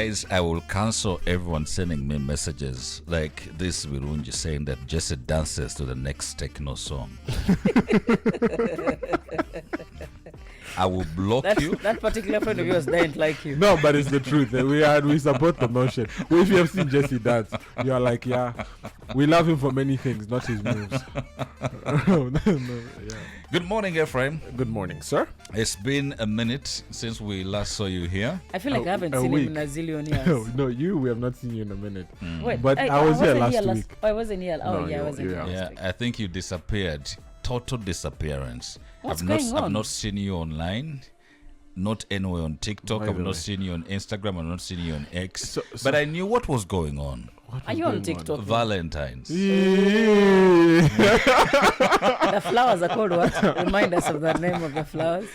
Guys, I will cancel everyone sending me messages like this Virunji saying that Jesse dances to the next techno song. I will block you. That particular friend of yours didn't like you. No, but it's the truth. We support the notion. If you have seen Jesse dance, you are like, yeah, we love him for many things, not his moves. Yeah. Good morning, Ephraim. Good morning, sir. It's been a minute since we last saw you here. I feel like I haven't seen him in a zillion years. No, we have not seen you in a minute. Wait, but I was here last week. Oh, I wasn't here. Oh, No, yeah, I wasn't here. Yeah, last week. I think you disappeared. Total disappearance. What's going on? I've not seen you online. Not anywhere on TikTok. By I've the not way. seen you on Instagram. I've not seen you on X. So- but I knew what was going on. What Are is you on going TikTok? Valentine's. The flowers are called what? Remind us of the name of the flowers.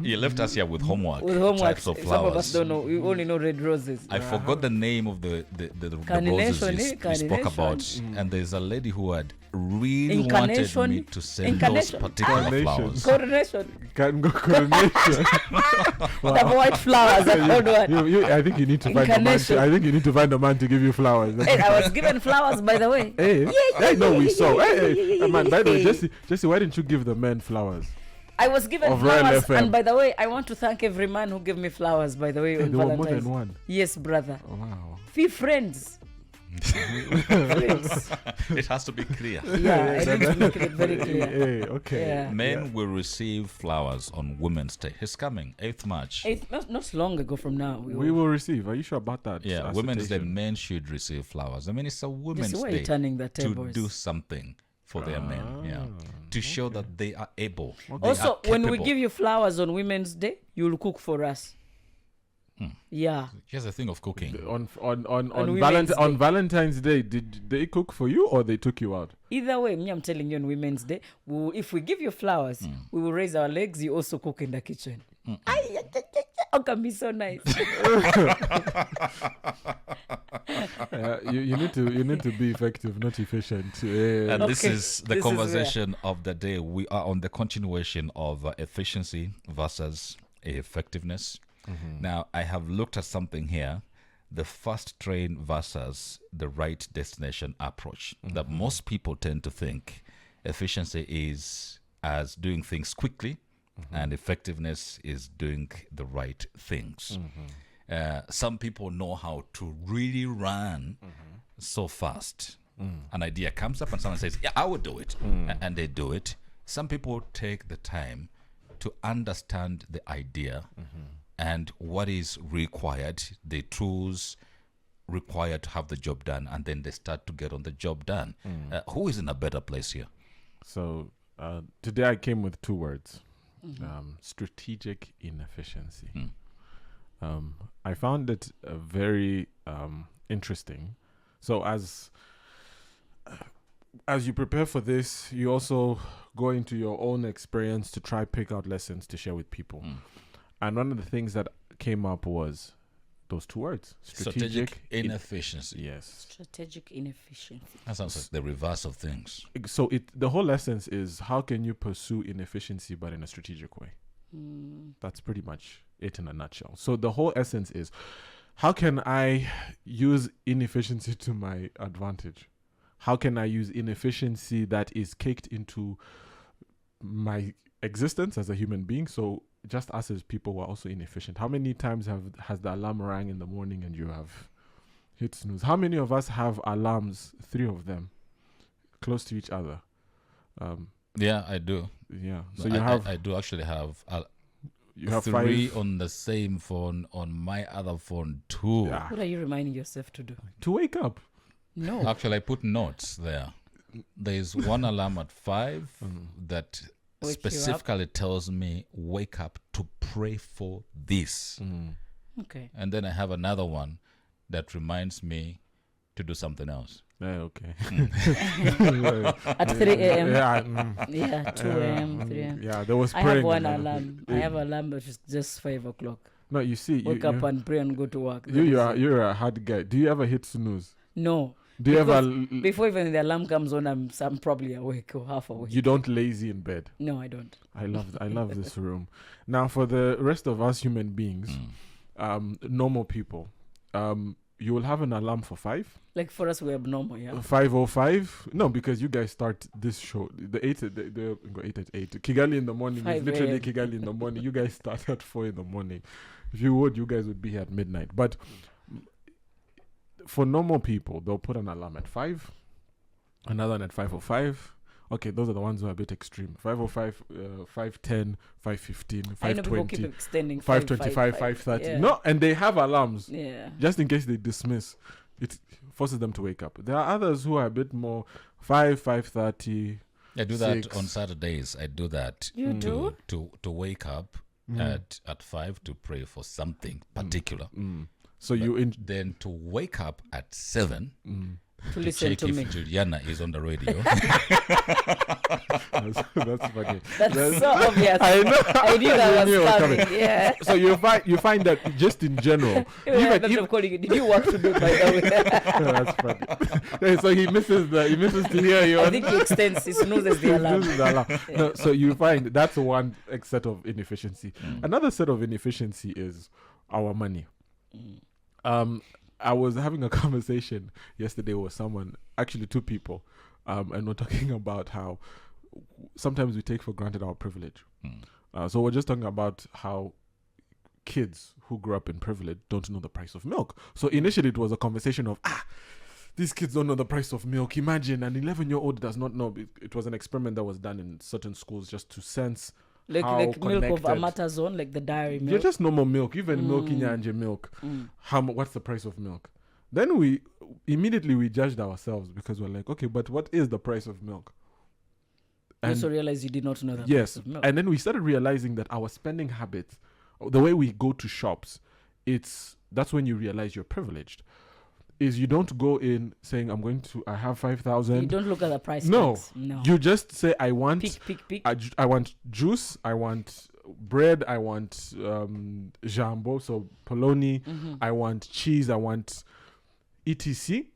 You left us here with homework. With homework, Types of some of us flowers. don't know. We only know red roses. I forgot the name of the roses Carnation, you spoke about. And there's a lady who had really wanted Incarnation? me to send those Incarnation? particular Carnation. flowers. Coronation. Can go coronation. The white flowers are called what? I think you need to find a man. Incarnation. I think you need to find a man to give you flowers. Hey, I was given flowers, by the way. Hey, no, we saw. Hey, yeah, man. By the way, yeah. Jesse, why didn't you give the men flowers? I was given Of Royal flowers, FM. and by the way, I want to thank every man who gave me flowers, by the way, Hey, on there were more Valentine's. than one. Yes, brother. Oh, wow. Be friends. Friends. It has to be clear. Yeah, I need to make it very clear. Hey, okay. Yeah. Men will receive flowers on Women's Day. It's coming, 8th March. Not long ago from now. We will receive. Are you sure about that? Yeah, Women's Day, Assertion? men should receive flowers. I mean, it's a Women's Just why are Day you turning the to tables? do something for their men. Yeah, to show that they are able. They Also, are when we capable. give you flowers on Women's Day, you'll cook for us. Yeah. Here's the thing of cooking. On Women's Day. Valentine's Day, did they cook for you or they took you out? Either way, me, I'm telling you on Women's Day, if we give you flowers, we will raise our legs. You also cook in the kitchen. Oh, can be so nice. You need to be effective, not efficient. And this Okay, is the this is conversation of the day. We are on the continuation of efficiency versus effectiveness. Now, I have looked at something here, the fast train versus the right destination approach. That most people tend to think efficiency is as doing things quickly, and effectiveness is doing the right things. Some people know how to really run so fast. An idea comes up and someone says, yeah, I would do it. And they do it. Some people take the time to understand the idea and what is required, the tools required to have the job done, and then they start to get on the job done. Who is in a better place here? So today I came with two words. Strategic inefficiency. I found it very interesting. So as you prepare for this, you also go into your own experience to try pick out lessons to share with people. And one of the things that came up was those two words: Strategic inefficiency. Yes. Strategic inefficiency. That sounds like the reverse of things. So the whole essence is, how can you pursue inefficiency but in a strategic way? That's pretty much it in a nutshell. So the whole essence is, how can I use inefficiency to my advantage? How can I use inefficiency that is caked into my existence as a human being? So just us as people were also inefficient. How many times has the alarm rang in the morning and you have hit snooze? How many of us have alarms, 3 of them, close to each other? Yeah, I do. Yeah. So I do actually have you have 3 5 on the same phone, on my other phone too. Yeah. What are you reminding yourself to do? to wake up. No. Actually, I put notes there. There's one alarm at 5 that Wake you specifically tells me, wake up to pray for this. Okay. And then I have another one that reminds me to do something else. Okay. At 3 a.m. Yeah. Yeah, 2 a.m., 3 a.m. Yeah. There was I praying. have one you know. alarm. I have an alarm, but it's just 5 o'clock. No, you see, Wake up and pray and go to work. you're a hard guy. Do you ever hit snooze? No. Do you ever? Before even the alarm comes on, I'm probably awake or half awake. You don't lazy in bed. No, I don't. I love this room. Now, for the rest of us human beings, normal people, you will have an alarm for 5. Like for us, we're abnormal, yeah. 5:05. No, because you guys start this show. The 8 at 8. Kigali in the morning 5 is literally a.m. Kigali in the morning. You guys start at 4 in the morning. If you guys would be here at midnight. But for normal people, they'll put an alarm at 5, another one at 5:05. Okay, those are the ones who are a bit extreme. 5:05, 5:10, 5:15, I know people keep 5:20, extending 5:25, 5:30. Yeah. No, and they have alarms Yeah. just in case they dismiss. It forces them to wake up. There are others who are a bit more 5:30. I do that 6. on Saturdays. I do that. You do? To wake up at 5 to pray for something particular. So Then to wake up at 7 To listen check to if me. Juliana is on the radio. that's funny. That's so obvious. I know. I knew that knew it was was coming. coming. Yeah. So you find that just in general, I'm calling you. Did you work to do, by the way? that's funny. So he misses to hear you. I think he extends his snoozes the alarm. This is the alarm. No, so you find that's one set of inefficiency. Another set of inefficiency is our money. I was having a conversation yesterday with someone, actually 2 people, and we're talking about how sometimes we take for granted our privilege. So we're just talking about how kids who grew up in privilege don't know the price of milk. So initially it was a conversation of, these kids don't know the price of milk. Imagine an 11-year-old does not know. It was an experiment that was done in certain schools just to sense Like how milk of connected. Amatazone, like the dairy milk. Yeah, just normal milk, even milk Inyanje milk. What's the price of milk? Then we immediately judged ourselves because we're like, okay, but what is the price of milk? You also realized you did not know the Yes, price of milk. and then we started realizing that our spending habits, the way we go to shops, that's when you realize you're privileged. Is you don't go in saying I have 5,000. You don't look at the price. No, tags. No. You just say I want. Pick. I want juice. I want bread. I want jambo, so polony. I want cheese. I want etc.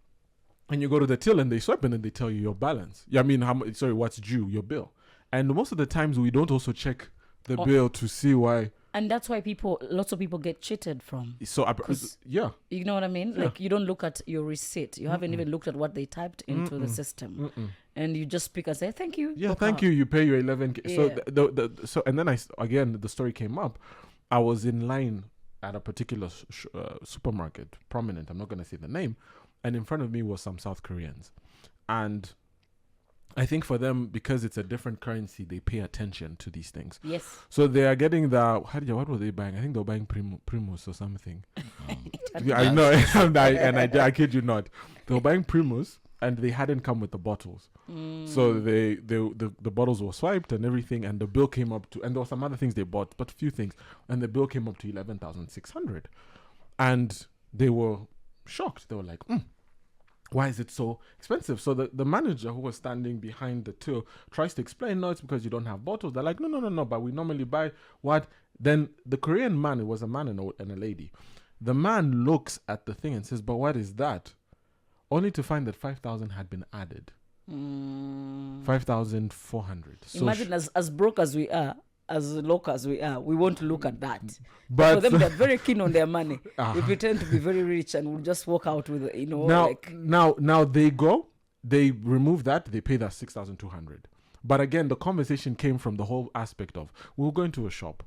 And you go to the till and they swipe and then they tell you your balance. Yeah, I mean, what's due, your bill. And most of the times we don't also check the bill to see why. And that's why lots of people get cheated from. So, yeah. You know what I mean? Yeah. Like, you don't look at your receipt. You haven't even looked at what they typed into the system. And you just pick and say, thank you. Yeah, thank you. You pay your 11K. Yeah. So, and then again, the story came up. I was in line at a particular supermarket, prominent. I'm not going to say the name. And in front of me was some South Koreans. And I think for them, because it's a different currency, they pay attention to these things. Yes. So they are getting what were they buying? I think they were buying Primus or something. I know, and I kid you not. They were buying Primus, and they hadn't come with the bottles. So the bottles were swiped and everything, and the bill came up to, and there were some other things they bought, but few things, and the bill came up to 11,600, and they were shocked. They were like, why is it so expensive? So the manager who was standing behind the till tries to explain, no, it's because you don't have bottles. They're like, no, but we normally buy what? Then the Korean man, it was a man and a lady. The man looks at the thing and says, but what is that? Only to find that 5,000 had been added. 5,400. So imagine as broke as we are, as local as we are, we won't look at that. But for them, they're very keen on their money. We pretend to be very rich and we'll just walk out with, Now they go, they remove that, they pay that 6,200. But again, the conversation came from the whole aspect of, we'll go into a shop.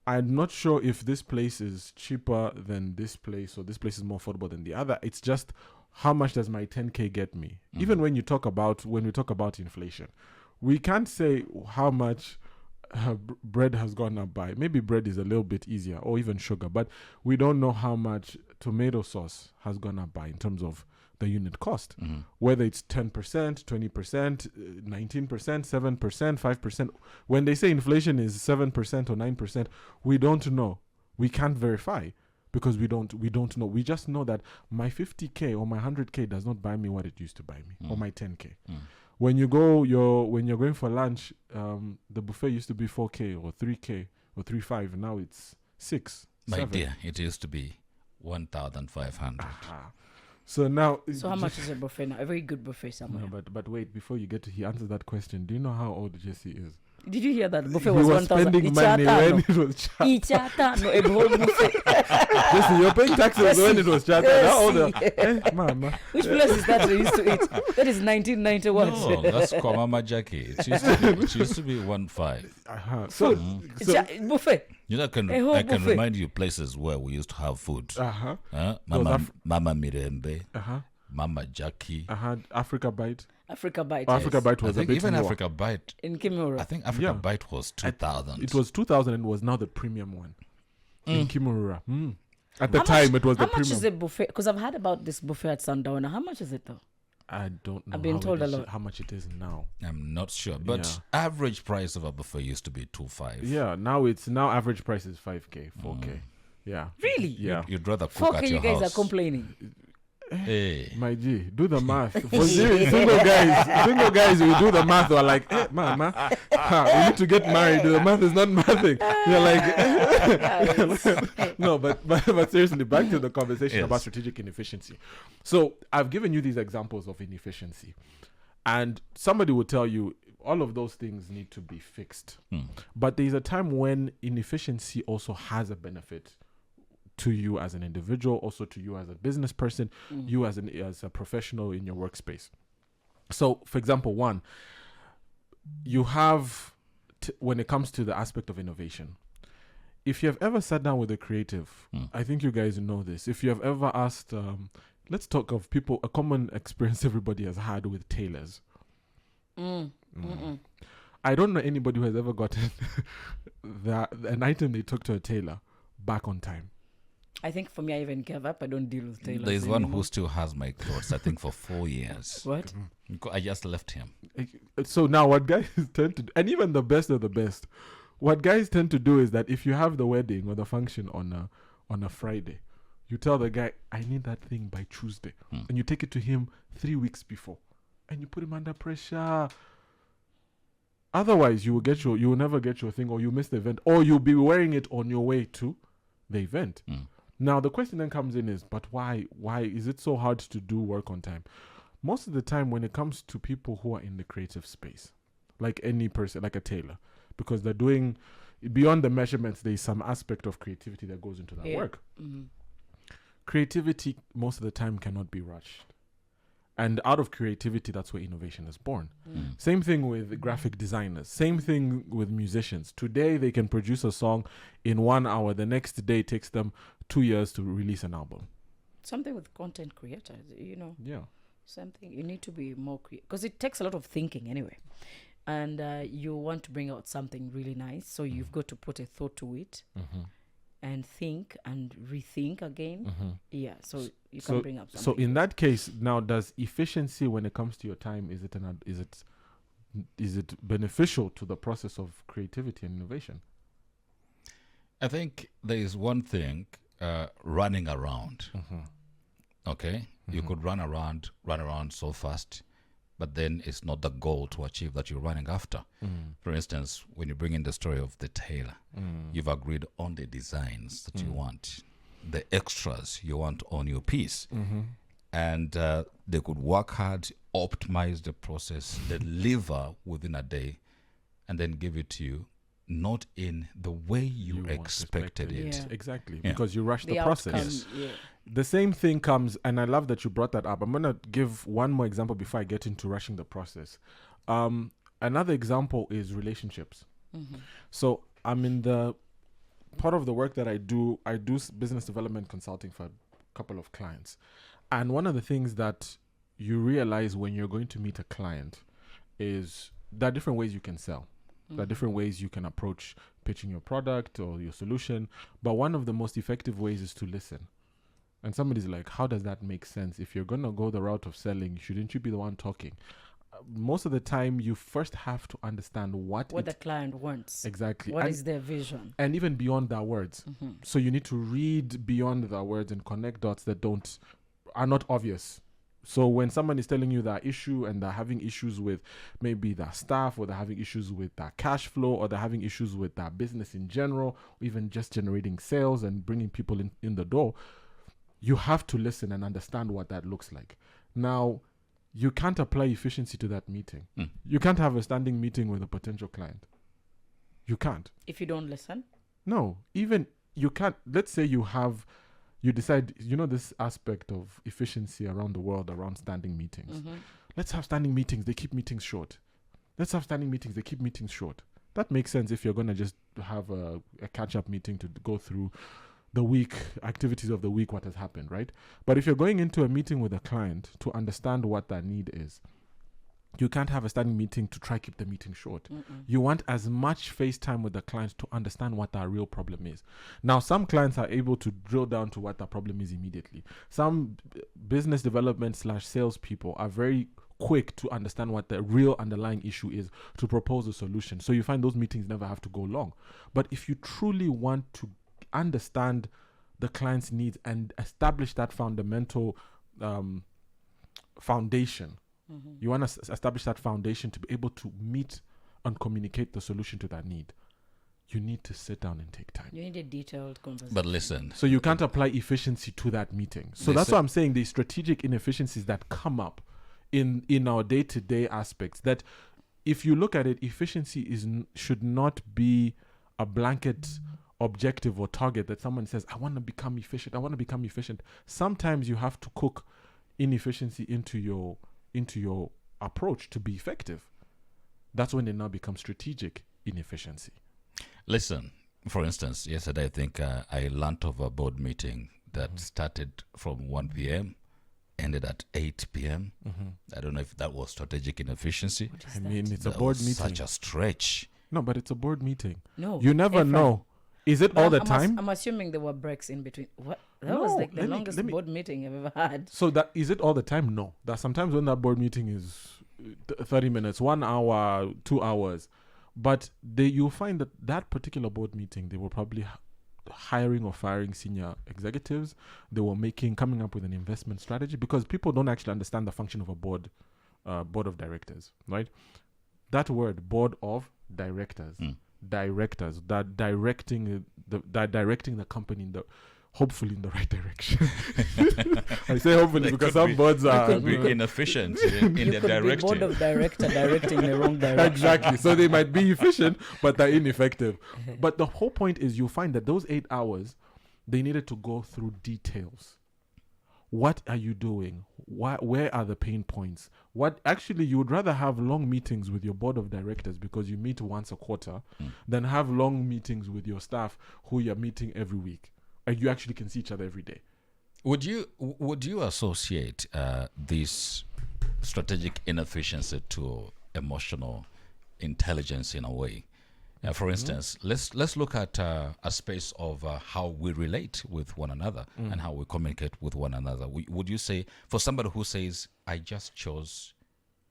I'm not sure if this place is cheaper than this place or this place is more affordable than the other. It's just, how much does my 10K get me? Even when we talk about inflation, we can't say how much bread has gone up by. Maybe bread is a little bit easier, or even sugar, but we don't know how much tomato sauce has gone up by in terms of the unit cost. Whether it's 10%, 20%, 19%, 7%, 5%. When they say inflation is 7% or 9%, we don't know. We can't verify because we don't know. We just know that my 50K or my 100K does not buy me what it used to buy me, or my 10K. When you're going for lunch, the buffet used to be 4K or 3K or 3.5. Now it's 6. My 7. dear, it used to be 1,500. So now. So how much is a buffet now? A very good buffet somewhere. No, but wait, before you get to he answers that question, do you know how old Jesse is? Did you hear that? Buffet He was was 1,000. spending money when it was No, a whole buffet. Listen, you're paying taxes when it was chartered. Yes, How old mama. Which place is that they used to eat? That is 1991. No, that's Kwamama Jackie. It used to be 1.5. So, Buffet. You know, I can buffet. remind you places where we used to have food. Mama Mirembe, Mama Jackie. Africa Bite. Africa Bite. Africa Bite I was a think bit even newer. Africa Bite. In Kimura. I think Africa Bite was 2000. It was 2000 and was now the premium one in Kimura. At the time, it was the How much premium. is a buffet? Because I've heard about this buffet at Sundowner. How much is it though? I don't know. I've been told a lot. How much it is now. I'm not sure, but average price of a buffet used to be 2.5. Yeah, now average price is 5k, 4k. Yeah. Really? Yeah. You'd rather cook 4K, at you your guys house. are complaining. Hey. My G, do the math. For single guys, we do the math. We're like, mama, we need to get married. The math is not mathing. You're like, no, but seriously, back to the conversation about strategic inefficiency. So I've given you these examples of inefficiency, and somebody will tell you all of those things need to be fixed. But there's a time when inefficiency also has a benefit to you as an individual, also to you as a business person, you as a professional in your workspace. So, for example, one, you have, when it comes to the aspect of innovation, if you have ever sat down with a creative, I think you guys know this. If you have ever asked, let's talk of people, a common experience everybody has had with tailors. I don't know anybody who has ever gotten an item they took to a tailor back on time. I think for me, I even gave up. I don't deal with tailors. There's one who still has my clothes, I think, for 4 years. What? I just left him. So now what guys tend to do, and even the best of the best, what guys tend to do is that if you have the wedding or the function on a Friday, you tell the guy, I need that thing by Tuesday. And you take it to him 3 weeks before. And you put him under pressure. Otherwise, you will never get your thing, or you miss the event, or you'll be wearing it on your way to the event. Now, the question then comes in is, but why? Why is it so hard to do work on time? Most of the time when it comes to people who are in the creative space, like any person, like a tailor, because they're doing, beyond the measurements, there's some aspect of creativity that goes into that work. Creativity, most of the time, cannot be rushed. And out of creativity, that's where innovation is born. Same thing with graphic designers. Same thing with musicians. Today, they can produce a song in 1 hour. The next day, it takes them 2 years to release an album. Something with content creators, Yeah. Something, you need to be more creative. Because it takes a lot of thinking anyway. And you want to bring out something really nice. So you've got to put a thought to it. And think and rethink again. Yeah, so you can bring up something. So in that case, now does efficiency when it comes to your time, is it beneficial to the process of creativity and innovation? I think there is one thing, running around. Okay? You could run around so fast, but then it's not the goal to achieve that you're running after. For instance, when you bring in the story of the tailor, you've agreed on the designs that you want, the extras you want on your piece. And they could work hard, optimize the process, deliver within a day, and then give it to you, not in the way you expected it. Yeah. Exactly, because you rushed the outcome, process. The same thing comes, and I love that you brought that up. I'm going to give one more example before I get into rushing the process. Another example is relationships. So I'm in the part of the work that I do business development consulting for a couple of clients. And one of the things that you realize when you're going to meet a client is there are different ways you can sell. There are different ways you can approach pitching your product or your solution. But one of the most effective ways is to listen. And somebody's like, how does that make sense? If you're going to go the route of selling, shouldn't you be the one talking? Most of the time, you first have to understand what the client wants. Exactly. What is their vision? And even beyond their words. So you need to read beyond their words and connect dots that are not obvious. So when someone is telling you that issue and they're having issues with maybe their staff, or they're having issues with their cash flow, or they're having issues with their business in general, or even just generating sales and bringing people in the door, you have to listen and understand what that looks like. Now, you can't apply efficiency to that meeting. You can't have a standing meeting with a potential client. You can't. If you don't listen. No, even you can't. Let's say you decide, this aspect of efficiency around the world around standing meetings. Let's have standing meetings. They keep meetings short. Let's have standing meetings. They keep meetings short. That makes sense if you're going to just have a catch-up meeting to go through the week, activities of the week, what has happened, right? But if you're going into a meeting with a client to understand what that need is, you can't have a standing meeting to try keep the meeting short. You want as much face time with the client to understand what our real problem is. Now, some clients are able to drill down to what the problem is immediately. Some business development / sales people are very quick to understand what the real underlying issue is to propose a solution. So you find those meetings never have to go long. But if you truly want to understand the client's needs and establish that fundamental foundation, you want to establish that foundation to be able to meet and communicate the solution to that need. You need to sit down and take time. You need a detailed conversation. But listen. So you can't apply efficiency to that meeting. So that's why I'm saying the strategic inefficiencies that come up in our day-to-day aspects, that if you look at it, efficiency should not be a blanket objective or target that someone says, I want to become efficient. Sometimes you have to cook inefficiency into your approach to be effective. That's when it now becomes strategic inefficiency. Listen, for instance, yesterday I think I learned of a board meeting that started from 1 p.m., ended at 8 p.m. I don't know if that was strategic inefficiency. It's that a board was meeting. Such a stretch. No, but it's a board meeting. No. You never know. Is it But all the time? I'm assuming there were breaks in between. What? That No, was like the let me- longest let me- board meeting I've ever had. So that is it all the time? No. That sometimes when that board meeting is 30 minutes, 1 hour, 2 hours, but you'll find that particular board meeting, they were probably hiring or firing senior executives. They were coming up with an investment strategy, because people don't actually understand the function of a board of directors, right? That word, board of directors, directors that directing the company hopefully in the right direction. I say hopefully because some boards are could be inefficient in You their could be directing. board of director directing the wrong direction. exactly. So they might be efficient, but they're ineffective. But the whole point is you find that those 8 hours, they needed to go through details. What are you doing? Where are the pain points? Actually, you would rather have long meetings with your board of directors because you meet once a quarter than have long meetings with your staff who you're meeting every week. And you actually can see each other every day. Would you associate this strategic inefficiency to emotional intelligence in a way? For instance, let's look at a space of how we relate with one another and how we communicate with one another. Would you say, for somebody who says, I just chose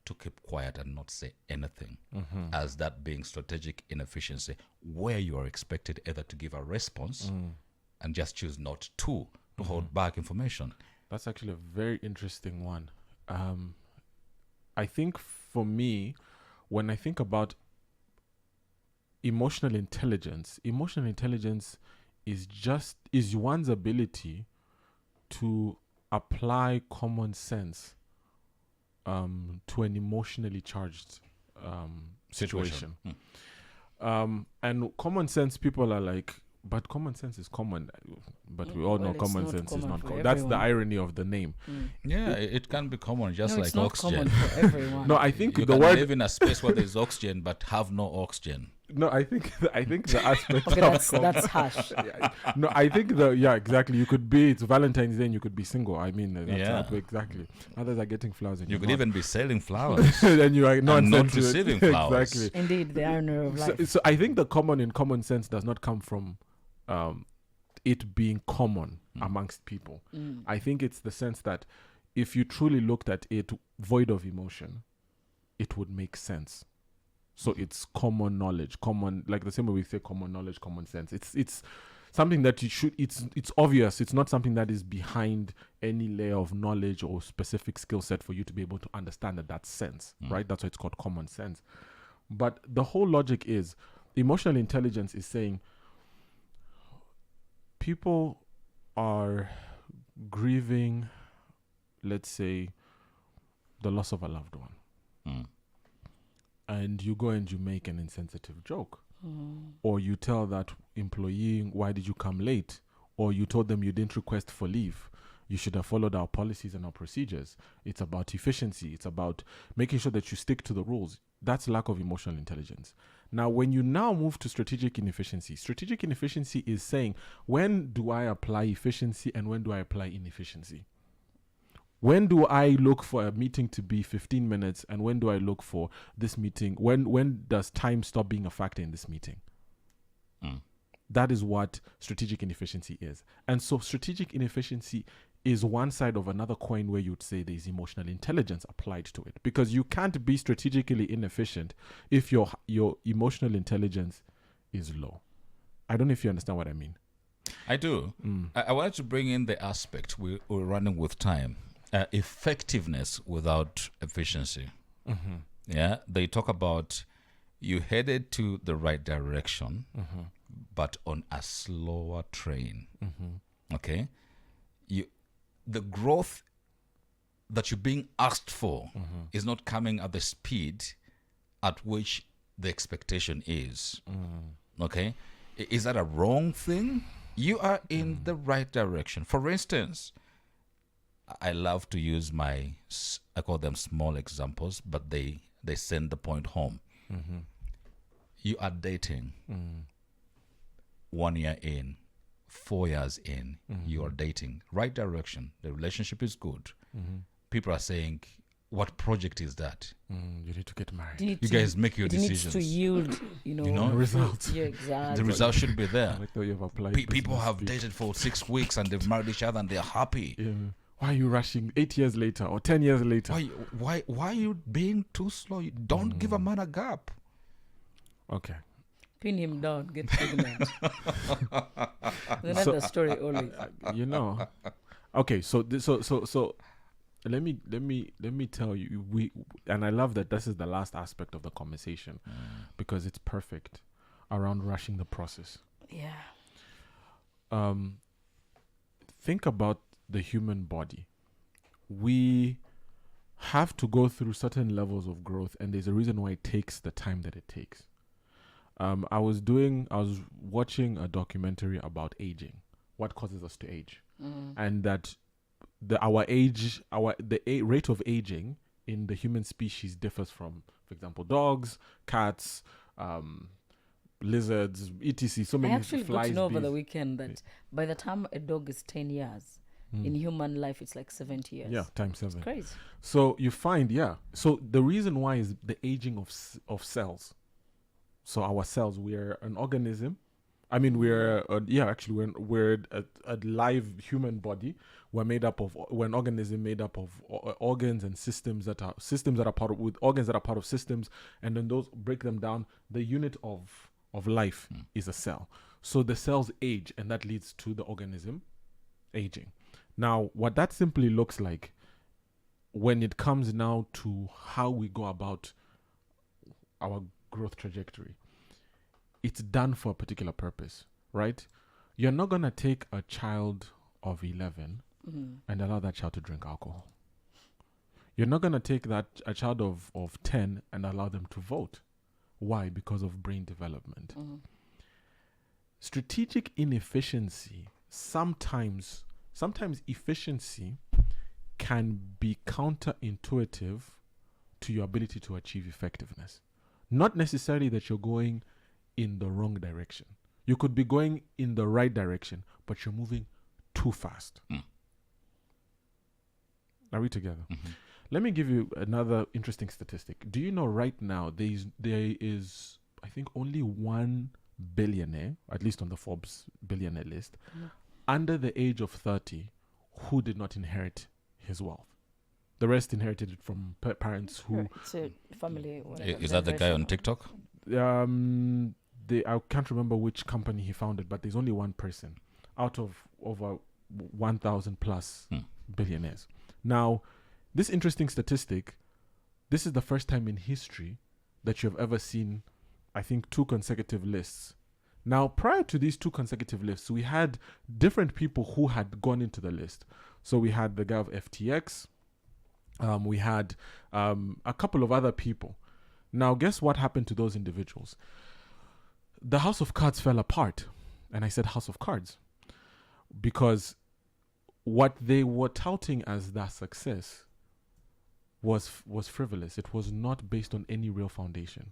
to keep quiet and not say anything, as that being strategic inefficiency, where you are expected either to give a response and just choose not to hold back information? That's actually a very interesting one. I think for me, when I think about emotional intelligence is one's ability to apply common sense to an emotionally charged situation. And common sense, people are like, but common sense is common. But we all know common sense is not common. That's the irony of the name. Yeah, it can be common, just like it's not oxygen. common for everyone. No, I think You the can word. live in a space where there's oxygen but have no oxygen. No, I think the aspect. Okay, of that's harsh. No, I think exactly. You could be, it's Valentine's Day and you could be single. I mean, that's exactly. Others are getting flowers. And You you're could not. even be selling flowers and you are not, and not sensitive. receiving flowers. Exactly. Indeed, the irony of life. So I think the common in common sense does not come from it being common amongst people. I think it's the sense that if you truly looked at it void of emotion, it would make sense. So it's common knowledge, like the same way we say common knowledge, common sense. It's something that you should. It's obvious. It's not something that is behind any layer of knowledge or specific skill set for you to be able to understand that sense, right? That's why it's called common sense. But the whole logic is emotional intelligence is saying people are grieving, let's say, the loss of a loved one. And you go and you make an insensitive joke. or you tell that employee, why did you come late? Or you told them you didn't request for leave. You should have followed our policies and our procedures. It's about efficiency. It's about making sure that you stick to the rules. That's lack of emotional intelligence. Now, when you now move to strategic inefficiency is saying, when do I apply efficiency and when do I apply inefficiency? When do I look for a meeting to be 15 minutes and when do I look for this meeting? When does time stop being a factor in this meeting? That is what strategic inefficiency is. And so strategic inefficiency is one side of another coin where you'd say there's emotional intelligence applied to it, because you can't be strategically inefficient if your emotional intelligence is low. I don't know if you understand what I mean. I do. I wanted to bring in the aspect, we're running with time, effectiveness without efficiency. Yeah, they talk about you headed to the right direction, but on a slower train. Okay, the growth that you're being asked for is not coming at the speed at which the expectation is. Okay, is that a wrong thing? You are in the right direction. For instance, I love to use I call them small examples, but they send the point home. You are dating. 1 year in, 4 years in, you are dating. Right direction. The relationship is good. People are saying, what project is that? You need to get married. You guys make your decisions. It needs to yield, results. Yeah, exactly. The result should be there. I thought you've applied. People have dated for 6 weeks and they've married each other and they're happy. Yeah. Why are you rushing 8 years later or 10 years later? Why are you being too slow? Don't give a man a gap. Okay. Pin him down, get pregnant. Another story always. Okay, so let me tell you, and I love that this is the last aspect of the conversation because it's perfect around rushing the process. Yeah. Think about the human body. We have to go through certain levels of growth, and there's a reason why it takes the time that it takes. I was watching a documentary about aging, what causes us to age, and that the rate of aging in the human species differs from, for example, dogs, cats, lizards, etc. So many. I actually got to know over bees. the weekend that by the time a dog is 10 years, in human life it's like 70 years. Yeah, times 7. It's crazy. So you find, so the reason why is the aging of cells. So our cells, we're an organism. I mean, we're a live human body. We're made up of an organism made up of organs and systems that are part of, with organs that are part of systems, and then those break them down. The unit of life is a cell. So the cells age, and that leads to the organism aging. Now, what that simply looks like when it comes now to how we go about our growth trajectory, it's done for a particular purpose, right? You're not going to take a child of 11 and allow that child to drink alcohol. You're not going to take a child of 10 and allow them to vote. Why? Because of brain development. Strategic inefficiency, sometimes efficiency can be counterintuitive to your ability to achieve effectiveness. Not necessarily that you're going in the wrong direction. You could be going in the right direction, but you're moving too fast. Are we together? Let me give you another interesting statistic. Do you know right now there is I think only one billionaire, at least on the Forbes billionaire list, under the age of 30 who did not inherit his wealth. The rest inherited it from parents who... It's a family... Is that the guy on TikTok? I can't remember which company he founded, but there's only one person out of over 1,000 plus billionaires. Now, this interesting statistic, this is the first time in history that you've ever seen, I think, 2 consecutive lists. Now, prior to these 2 consecutive lists, we had different people who had gone into the list. So we had the guy of FTX. We had a couple of other people. Now, guess what happened to those individuals? the house of cards fell apart. And I said house of cards because what they were touting as their success was frivolous. It was not based on any real foundation.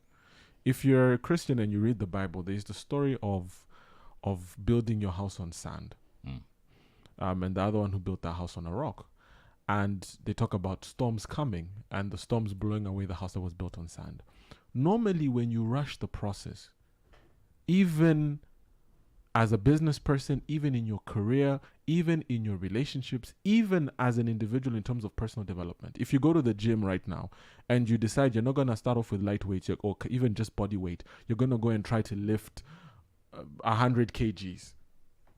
If you're a Christian and you read the Bible, there's the story of building your house on sand, and the other one who built their house on a rock. And they talk about storms coming and the storms blowing away the house that was built on sand. Normally, when you rush the process, even as a business person, even in your career, even in your relationships, even as an individual in terms of personal development. If you go to the gym right now and you decide you're not going to start off with light weights or even just body weight, you're going to go and try to lift 100 kgs,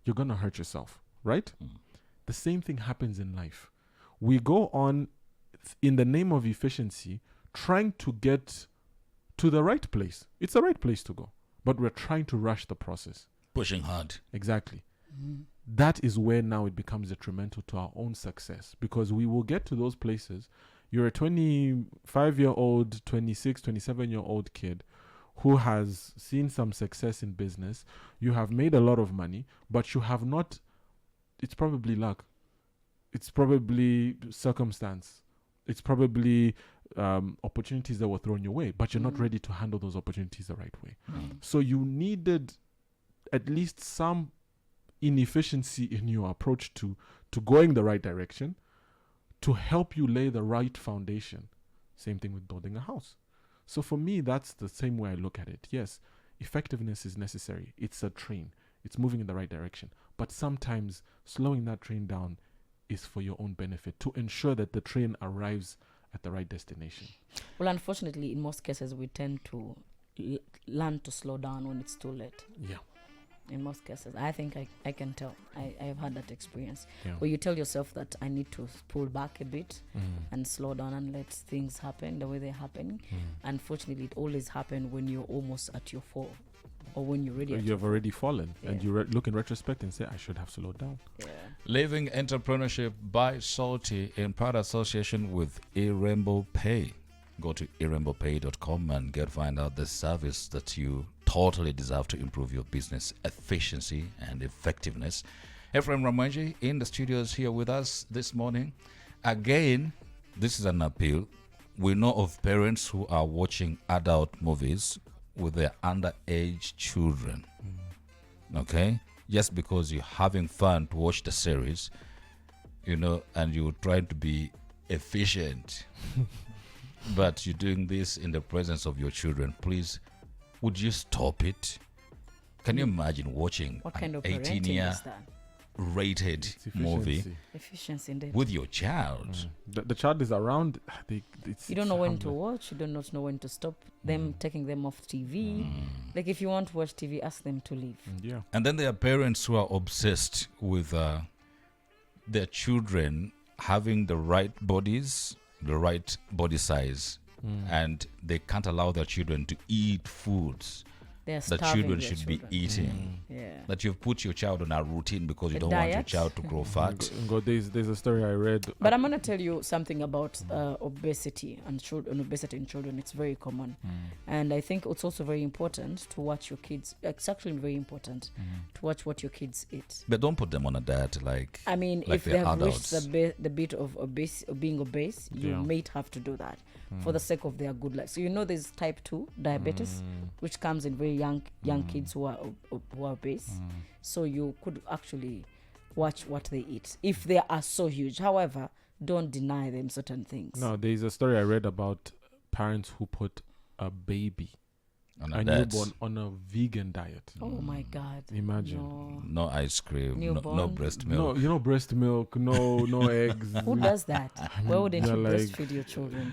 you're going to hurt yourself, right? The same thing happens in life. We go on in the name of efficiency, trying to get to the right place. It's the right place to go, but we're trying to rush the process. Pushing hard. Exactly. That is where now it becomes detrimental to our own success, because we will get to those places. You're a 25-year-old, 26, 27-year-old kid who has seen some success in business. You have made a lot of money, but you have not, it's probably luck. It's probably circumstance. It's probably opportunities that were thrown your way, but you're not ready to handle those opportunities the right way. So you needed at least some inefficiency in your approach to going the right direction to help you lay the right foundation. Same thing with building a house. So for me, that's the same way I look at it. Yes, effectiveness is necessary. It's a train. It's moving in the right direction. But sometimes slowing that train down is for your own benefit, to ensure that the train arrives at the right destination. Well, unfortunately, in most cases, we tend to learn to slow down when it's too late. Yeah. In most cases, I think I can tell. I have had that experience Yeah. where you tell yourself that I need to pull back a bit and slow down and let things happen the way they're happening. Unfortunately, it always happens when you're almost at your fall, or when you're ready. You've already fallen, and you look in retrospect and say, I should have slowed down. Yeah. Living Entrepreneurship by Salty in proud association with eRainbow Pay. Go to eRainbowPay.com and find out the service that you totally deserve to improve your business efficiency and effectiveness. Ephraim Ramanji in the studios here with us this morning. Again, this is an appeal. We know of parents who are watching adult movies with their underage children. Okay? Just because you're having fun to watch the series, and you're trying to be efficient. But you're doing this in the presence of your children. Please, would you stop it? Can you imagine watching What kind an of parenting 18-year is that? rated movie Efficiency indeed. with your child? The child is around. You don't know when to watch. You do not know when to stop them, taking them off TV. Like, if you want to watch TV, ask them to leave. Yeah. And then there are parents who are obsessed with their children having the right bodies, the right body size, and they can't allow their children to eat foods They're that starving children their should be eating. Yeah. That you've put your child on a routine because you A don't want your diet. child to grow fat. There's a story I read. But I'm going to tell you something about obesity and obesity in children. It's very common. And I think it's also very important to watch your kids. It's actually very important to watch what your kids eat. But don't put them on a diet like I mean, like if they they're have adults. reached the bit of being obese, you may have to do that for the sake of their good life. So there's type 2 diabetes, which comes in very young kids who are obese. So you could actually watch what they eat if they are so huge. However, don't deny them certain things. No, there's a story I read about parents who put a baby, a newborn, on a vegan diet. Oh my God! Imagine. No ice cream, no Newborn. breast milk. No, breast milk, no eggs. Who does that? Why wouldn't you they're breastfeed your children?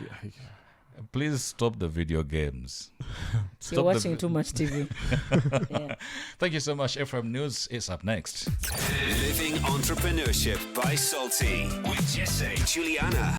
Please stop the video games. You're watching too much TV. Yeah. Thank you so much. Ephraim News is up next. Living Entrepreneurship by Salty with Jesse Juliana.